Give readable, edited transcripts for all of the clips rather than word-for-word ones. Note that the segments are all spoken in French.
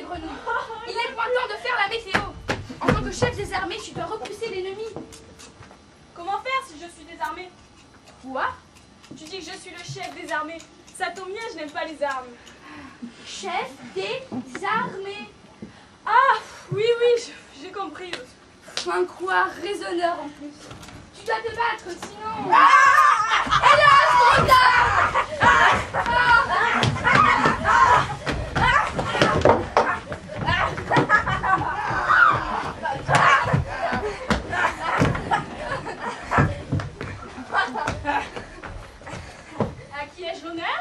grenouilles. Il n'est point temps de faire la météo. En tant que chef des armées, tu dois repousser l'ennemi. Comment faire si je suis désarmée? Quoi? Tu dis que je suis le chef des armées. Ça tombe bien, je n'aime pas les armes. Chef des armées. Ah, oui, j'ai compris. Un quoi raisonneur en plus. Tu dois te battre, sinon... Hélas, trop tard! À qui ai-je l'honneur?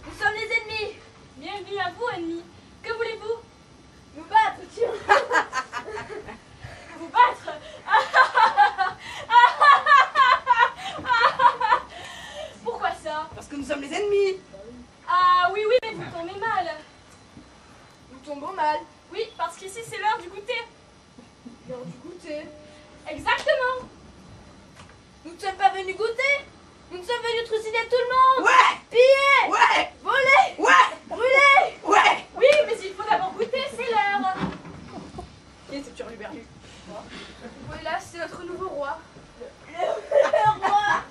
Nous sommes les ennemis. Bienvenue à vous, ennemis. Que voulez-vous? Nous battre, tiens. Vous battre? Pourquoi ça? Parce que nous sommes les ennemis. Ah oui, mais vous tombez mal. Nous tombons mal. Oui, parce qu'ici c'est l'heure du goûter. L'heure du goûter. Exactement. Nous ne sommes pas venus goûter. Nous sommes venus trucider tout le monde. Ouais. Piller. Ouais. Voler. Ouais. Brûler. Ouais. Oui, mais il faut d'abord goûter, c'est l'heure. Qui est ce turluberlu? Voilà, c'est notre nouveau roi. Le roi.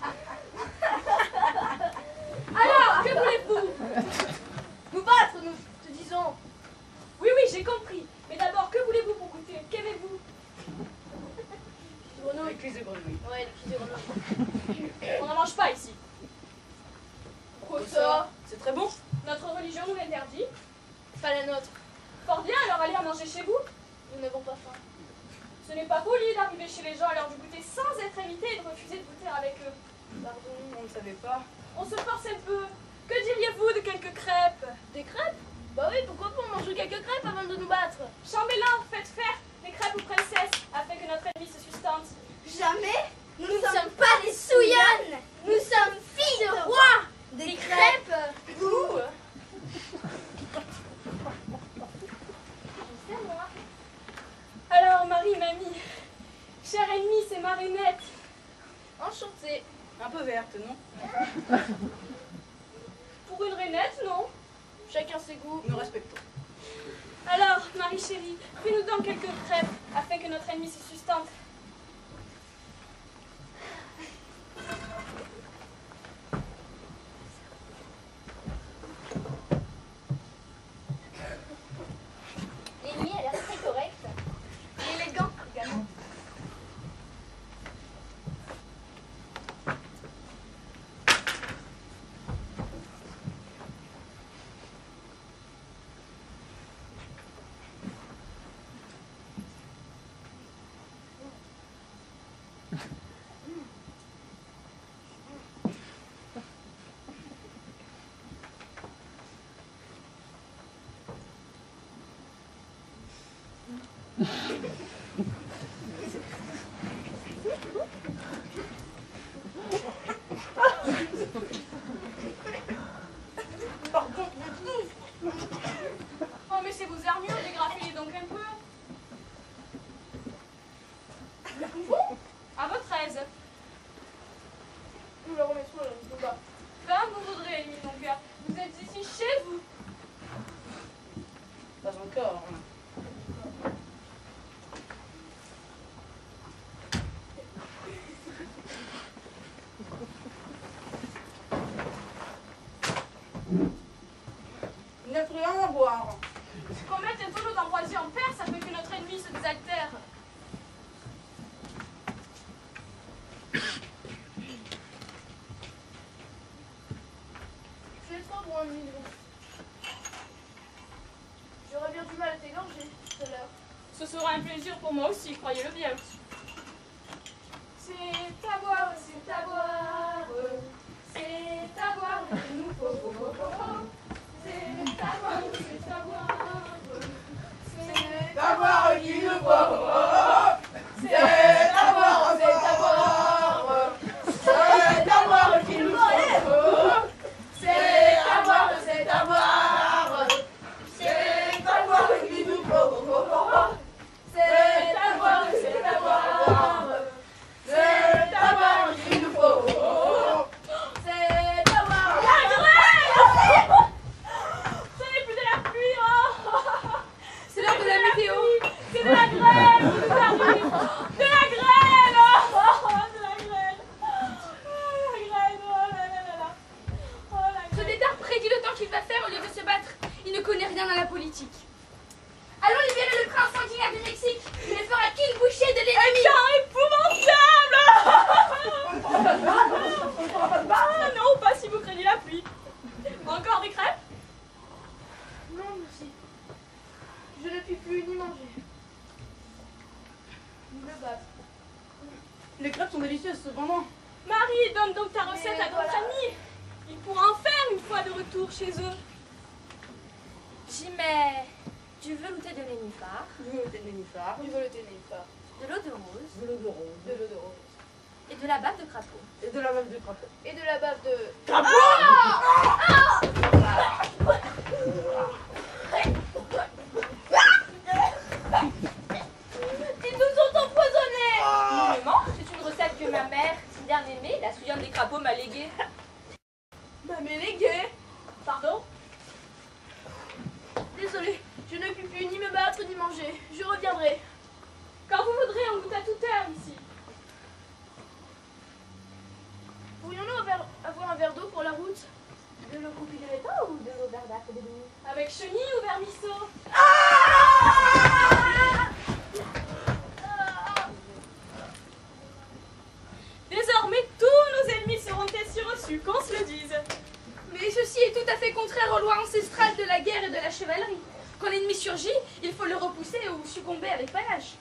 Alors, que voulez-vous? Nous battre, nous te disons. Oui, j'ai compris. Mais d'abord, que voulez-vous pour goûter? Qu'aimez-vous? Les cuisses de grenouille. Ouais, les cuisses de grenouille. On n'en mange pas ici. Pourquoi ça? C'est très bon. Notre religion nous l'interdit. Pas la nôtre. Fort bien, alors allez à manger chez vous. Nous n'avons pas faim. Ce n'est pas poli d'arriver chez les gens à l'heure du goûter sans être invité et de refuser de goûter avec eux. Pardon. On ne savait pas. On se force un peu. Que diriez-vous de quelques crêpes? Des crêpes? Bah oui, pourquoi pas manger quelques crêpes avant de nous battre? Chambellan, faites faire des crêpes aux princesses afin que notre ennemi se sustente. Jamais. Nous ne sommes pas des souillannes. Nous sommes filles de rois. Des crêpes. Ouh. Alors, Marie, mamie, chère ennemie, c'est Marinette. Enchantée. Un peu verte, non? Pour une rainette, non? Chacun ses goûts. Nous respectons. Alors, Marie chérie, fais-nous donc quelques crêpes afin que notre ennemi se sustente. L'ennemi a l'air très correct. Élégant également. Oh, mais c'est vos armures, dégrafez-les donc un peu. À votre aise. Nous la remettrons dans le combat. Comme vous voudrez, ennemi mon cœur. Vous êtes ici chez vous. Pas encore. Il n'a plus rien à boire. Qu'on mette un tonneau d'ambroisie en Perse afin que notre ennemi se désaltère. Tu es trop loin, Milo. J'aurais bien du mal à t'égorger tout à l'heure. Ce sera un plaisir pour moi aussi, croyez-le bien. C'est à boire, c'est à boire. C'est à boire, il nous faut. C'est à boire, c'est à boire. C'est à boire qu'il nous faut. C'est à boire, c'est à boire. C'est à boire qu'il nous faut. C'est à boire, c'est à boire. C'est à boire qu'il nous faut. C'est à boire, c'est à boire. C'est à boire qu'il nous faut. la politique. Allons libérer le prince sanguinaire du Mexique. Il ne fera qu'une bouchée de l'ennemi. Épouvantable. Ah non, pas si vous craignez la pluie. Encore des crêpes? Non, merci. Je ne puis plus ni manger. Ni me battre. Les crêpes sont délicieuses cependant. Marie, donne donc ta recette Mais à ton voilà. ami. Il pourra en faire une fois de retour chez eux. J'y mets du velouté de nénuphar, Du velouté de nénuphar. Du velouté de nénuphar. de l'eau de rose De l'eau de rose. De l'eau de rose. et de la bave de crapaud. Et de la bave de crapaud. Et de la bave de... Ils nous ont empoisonnés. Normalement, c'est une recette que ma mère, si bien aimée, la souillonne des crapauds, m'a léguée. Ma méléguée. Pardon? Désolée, je ne puis plus ni me battre ni manger. Je reviendrai. Quand vous voudrez, on goûte à toute heure ici. Pourrions-nous avoir un verre d'eau pour la route? De l'eau coupée de l'étang ou de l'eau verdâtre de l'eau? Avec chenille ou vermisseau? Désormais, tous nos ennemis seront ainsi reçus, qu'on se le dise. Mais ceci est tout à fait contraire aux lois ancestrales de la guerre et de la chevalerie. Quand l'ennemi surgit, il faut le repousser ou succomber avec panache.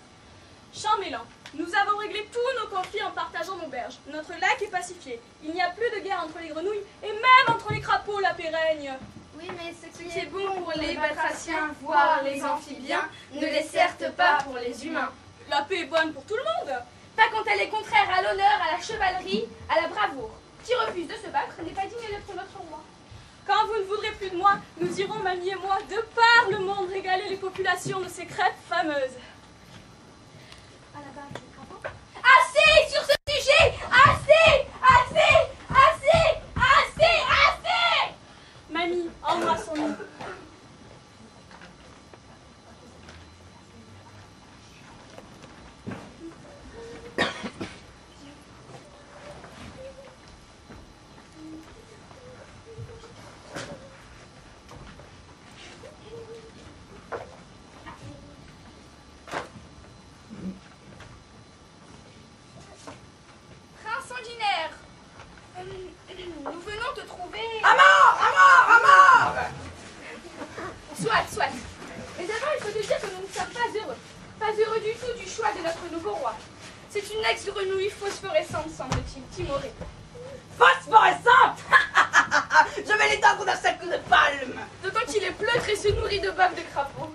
Chambellan, nous avons réglé tous nos conflits en partageant nos berges. Notre lac est pacifié. Il n'y a plus de guerre entre les grenouilles et même entre les crapauds, la paix règne. Oui, mais ce Ce qui est bon pour les batraciens, voire les amphibiens, ne l'est certes pas pour les humains. La paix est bonne pour tout le monde. Pas quand elle est contraire à l'honneur, à la chevalerie, à la bravoure. Qui refuse de se battre n'est pas digne d'être notre roi. Quand vous ne voudrez plus de moi, nous irons, mamie et moi, de par le monde régaler les populations de ces crêpes fameuses. à la bave de crapaud. Assez sur ce sujet! Assez! Assez! Assez! Assez! Assez! Mamie, embrassons-nous. Prince sanguinaire, nous venons te trouver... À mort! À mort! À mort! Soit. Mais d'abord, il faut te dire que nous ne sommes pas heureux. Pas heureux du tout du choix de notre nouveau roi. C'est une ex-grenouille phosphorescente, semble-t-il, timorée. Phosphorescente! Je vais l'éteindre d'un seul coup de palme! D'autant qu'il est pleutre et se nourrit de bave de crapaud.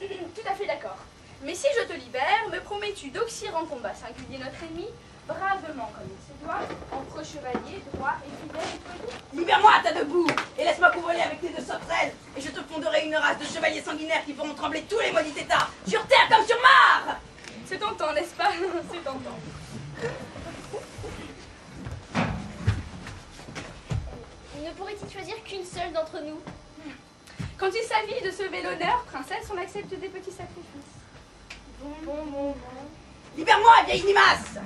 Tout à fait d'accord. Mais si je te libère, me promets-tu d'oxyre en combat singulier notre ennemi, bravement comme il se doit, en pro chevalier, droit et fidèle et poli? Libère-moi, t'as debout! Et laisse-moi couronner avec tes deux sauterelles! Et je te fonderai une race de chevaliers sanguinaires qui feront trembler tous les maudits états! Sur terre comme sur Mars! C'est tentant, n'est-ce pas? C'est tentant. Ne pourrait-il choisir qu'une seule d'entre nous? Quand il s'agit de sauver l'honneur, princesse, on accepte des petits sacrifices. Bon. Libère-moi, vieille limace!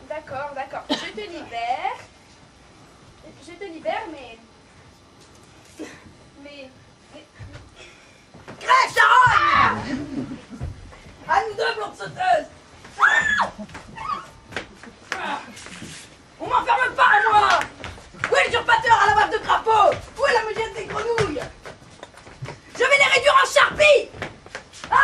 D'accord. Je te libère. Mais... Crève, charogne! À nous deux, blonde sauteuse! On m'enferme pas, moi! Où est l'usurpateur à la bave de crapaud? Où est la meugette des grenouilles? Je vais les réduire en charpie! Ah!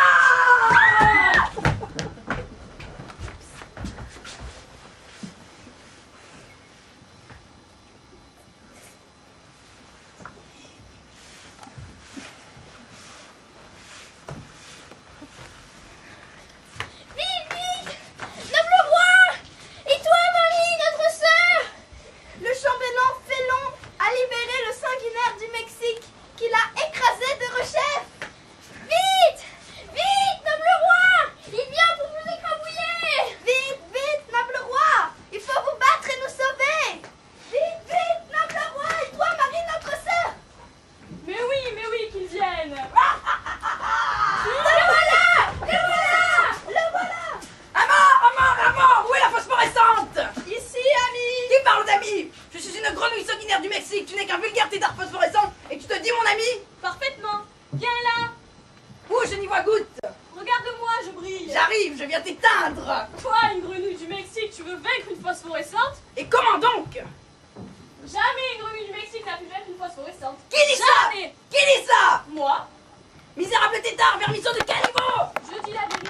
Mexique, tu n'es qu'un vulgaire tétard phosphorescent et tu te dis mon ami? Parfaitement. Viens là. Ouh, je n'y vois goutte. Regarde-moi, je brille. J'arrive, je viens t'éteindre. Toi, une grenouille du Mexique, tu veux vaincre une phosphorescente? Et comment donc? Jamais une grenouille du Mexique n'a pu vaincre une phosphorescente. Qui dit ça? Jamais. Qui dit ça? Moi, Misérable tétard, vermisseau de quel niveau? je dis la vérité.